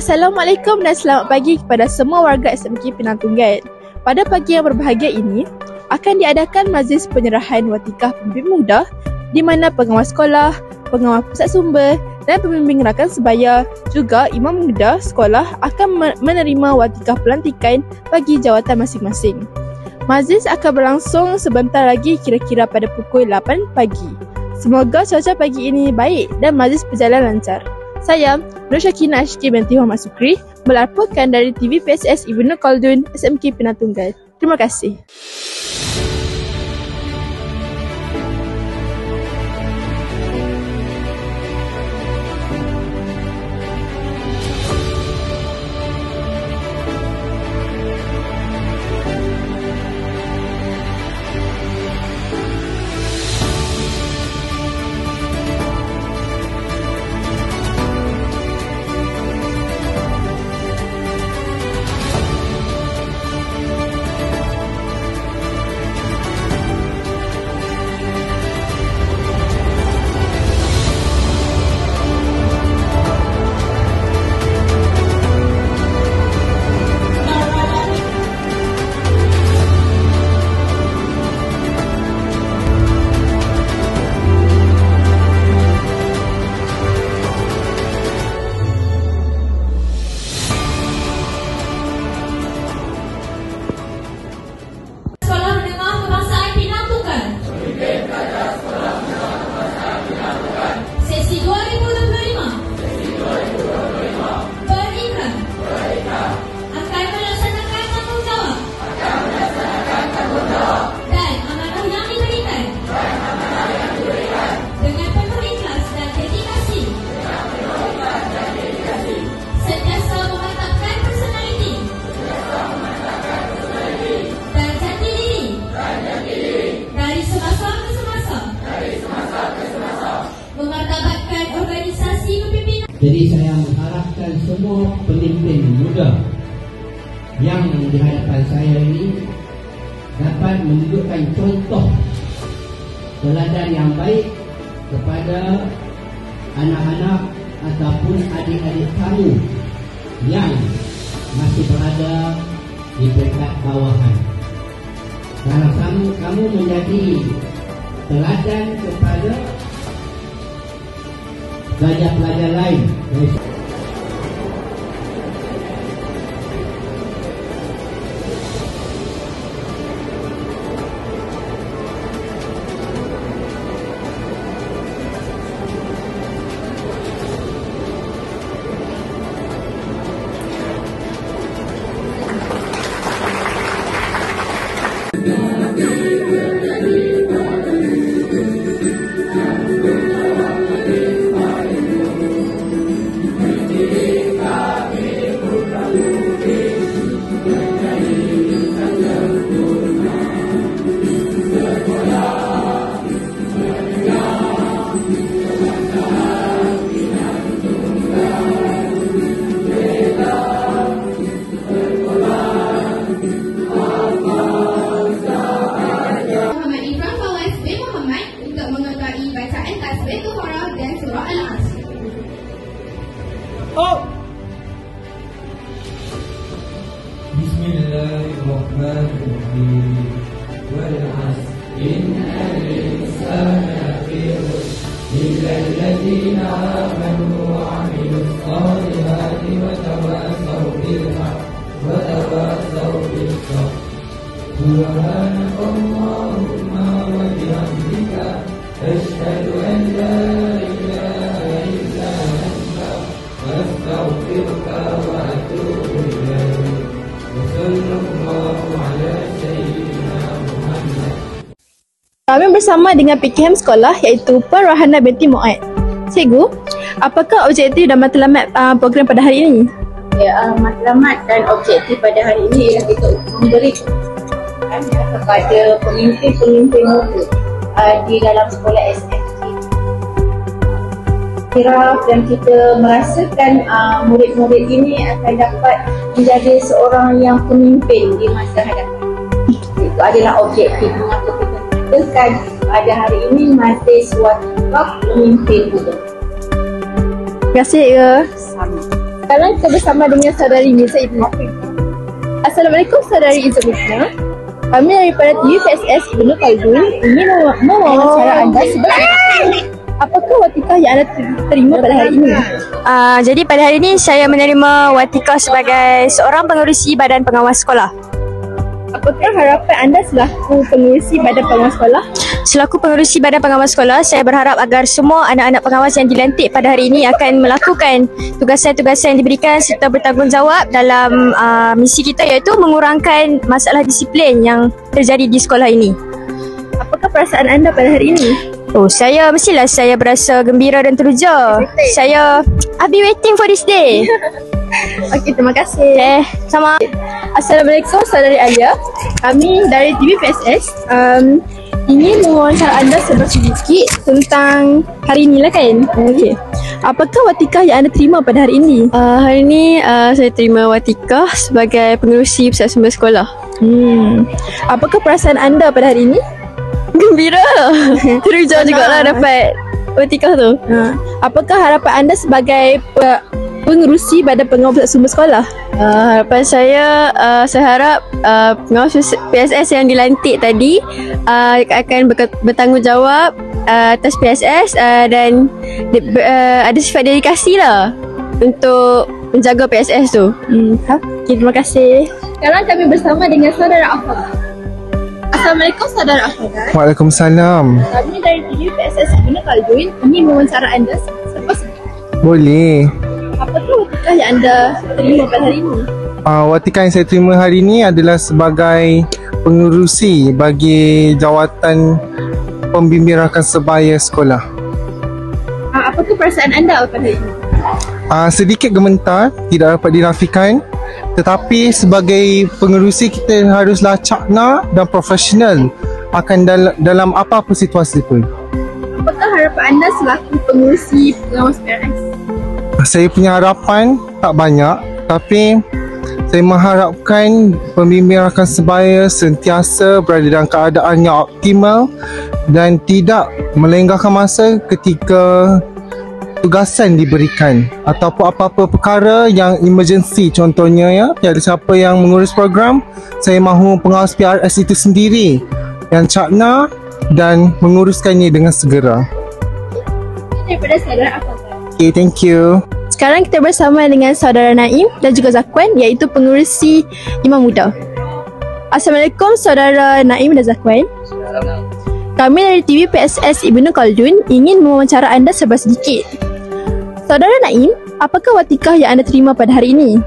Assalamualaikum dan selamat pagi kepada semua warga SMK Penang Tunggal. Pada pagi yang berbahagia ini, akan diadakan majlis penyerahan watikah pemimpin muda di mana pengawas sekolah, pengawas pusat sumber dan pembimbing rakan sebaya juga imam muda sekolah akan menerima watikah pelantikan bagi jawatan masing-masing. Majlis akan berlangsung sebentar lagi kira-kira pada pukul 8 pagi. Semoga cuaca pagi ini baik dan majlis berjalan lancar. Saya, Nur Syakina Ashki binti Muhammad Sukri, melaporkan dari TV PSS Ibnu Khaldun, SMK Penang Tunggal. Terima kasih. Jadi saya mengharapkan semua pemimpin muda yang di hadapan saya ini dapat menunjukkan contoh teladan yang baik kepada anak-anak ataupun adik-adik kamu yang masih berada di peringkat bawahan. Kalau kamu menjadi teladan kepada pelajar-pelajar lain. Bismillahirrahmanirrahim. Wal 'asr innal insana lafi khusr illa alladziina aamanu wa 'amilus shalihati wa tawassaw bil haqq wa tawassaw bis sabr. Subhanakallahumma wa bihamdika asyhadu an la ilaha illa anta astaghfiruka wa atubu ilaik. Kami bersama dengan PKM sekolah iaitu Puan Rahana binti Muad. Cikgu, apakah objektif dan matlamat program pada hari ini? Ya, matlamat dan objektif pada hari ini ialah kita memberi kepada pemimpin-pemimpin muda di dalam sekolah SMK. Kira dan kita merasakan murid-murid ini akan dapat menjadi seorang yang pemimpin di masa hadapan. Itu adalah objektif mengapa kita adakan pada hari ini majlis watikah pemimpin muda. Terima kasih ya. Sama. Sekarang kita bersama dengan saudari Miza Ibn. Assalamualaikum saudari Izzuddin. Kami daripada TVPSS Ibnu Khaldun ingin mewawancara anda sebagai apakah watikah yang anda terima pada hari ini? Jadi pada hari ini saya menerima watikah sebagai seorang pengerusi badan pengawas sekolah. Apakah harapan anda selaku pengerusi badan pengawas sekolah? Selaku pengerusi badan pengawas sekolah, saya berharap agar semua anak-anak pengawas yang dilantik pada hari ini akan melakukan tugasan-tugasan yang diberikan serta bertanggungjawab dalam misi kita, iaitu mengurangkan masalah disiplin yang terjadi di sekolah ini. Apakah perasaan anda pada hari ini? Mestilah saya berasa gembira dan teruja. I've been waiting for this day. Okey, terima kasih. Sama. Assalamualaikum saudari Alia. Kami dari TVPSS ingin mewawancara anda sedikit tentang hari ini lah kan? Okey. Apakah watikah yang anda terima pada hari ini? Hari ini saya terima watikah sebagai pengerusi pusat sumber sekolah. Apakah perasaan anda pada hari ini? Gembira. Teruja jugalah dapat watikah tu. Apakah harapan anda sebagai pengerusi badan pengawas pusat sumber sekolah? Harapan saya harap pengawas PSS yang dilantik tadi akan bertanggungjawab atas PSS dan ada sifat dedikasi lah untuk menjaga PSS tu. Okay, terima kasih. Sekarang kami bersama dengan saudara Afadhal. Assalamualaikum saudara Afadhal. Waalaikumsalam. Kami dari TVPSS Ibnu Khaldun ingin mewawancara anda sedikit. Boleh. Apakah watikah yang anda terima pada hari ini? Watikah yang saya terima hari ini adalah sebagai pengerusi bagi jawatan pembimbing rakan sebaya sekolah. Apakah perasaan anda pada hari ini? Sedikit gemetar, tidak dapat dinafikan. Tetapi sebagai pengerusi kita haruslah cakna dan profesional akan dalam apa-apa situasi pun. Apakah harapan anda selaku pengerusi pengawas PRS? Saya punya harapan tak banyak, tapi saya mengharapkan pembimbing rakan sebaya sentiasa berada dalam keadaan yang optimal dan tidak melengahkan masa ketika tugasan diberikan ataupun apa-apa perkara yang emergency. Contohnya tiada siapa yang mengurus program, saya mahu pengawas PRS itu sendiri yang cakna dan menguruskannya dengan segera. Daripada saudara Afadhal. Okay, thank you. Sekarang kita bersama dengan saudara Naim dan juga Zakwan, iaitu pengerusi Imam Muda. Assalamualaikum saudara Naim dan Zakwan. Kami dari TVPSS Ibnu Khaldun ingin mewawancara anda sedikit. Saudara Naim, apakah watikah yang anda terima pada hari ini?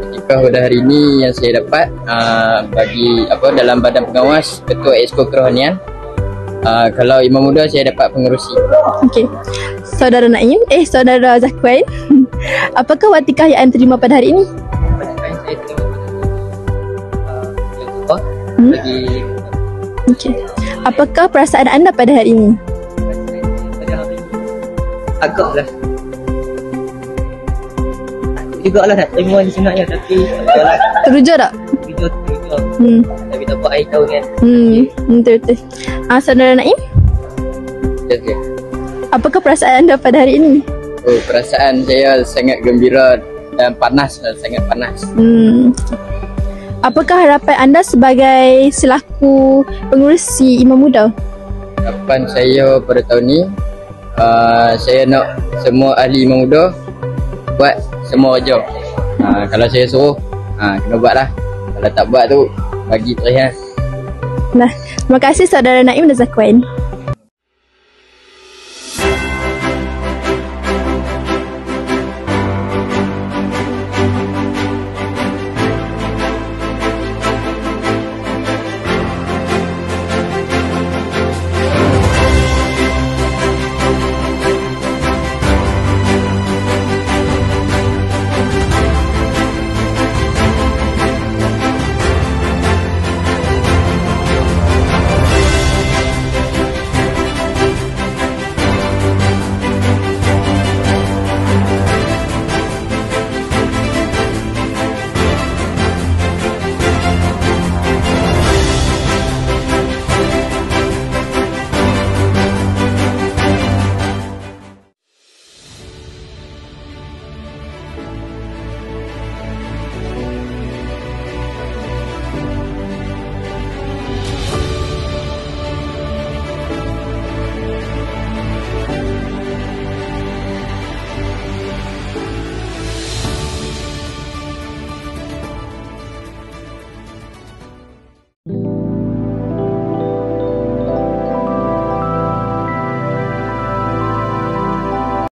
Watikah pada hari ini yang saya dapat bagi dalam badan pengawas ketua Exco Kerohanian. Kalau Imam Muda saya dapat pengerusi. Okey. Saudara Naim, saudara Zakwan, apakah watikah yang anda terima pada hari ini? Watikah yang saya terima bagi Okey. Apakah perasaan anda pada hari ini? Agaklah juga lah nak terima ni sebenarnya, tapi Teruja tak? teruja tapi tak buat air tahu kan. Betul-betul. Saudara Naim, Okay. apakah perasaan anda pada hari ini? Perasaan saya sangat gembira dan panas, sangat panas. Apakah harapan anda sebagai selaku pengerusi Imam Muda? Harapan saya pada tahun ni, saya nak semua ahli Imam Muda buat semua job. Kalau saya suruh, kena buat lah. Kalau tak buat tu, bagi terus lah. Nah, terima kasih saudara Naim dan Zakwan.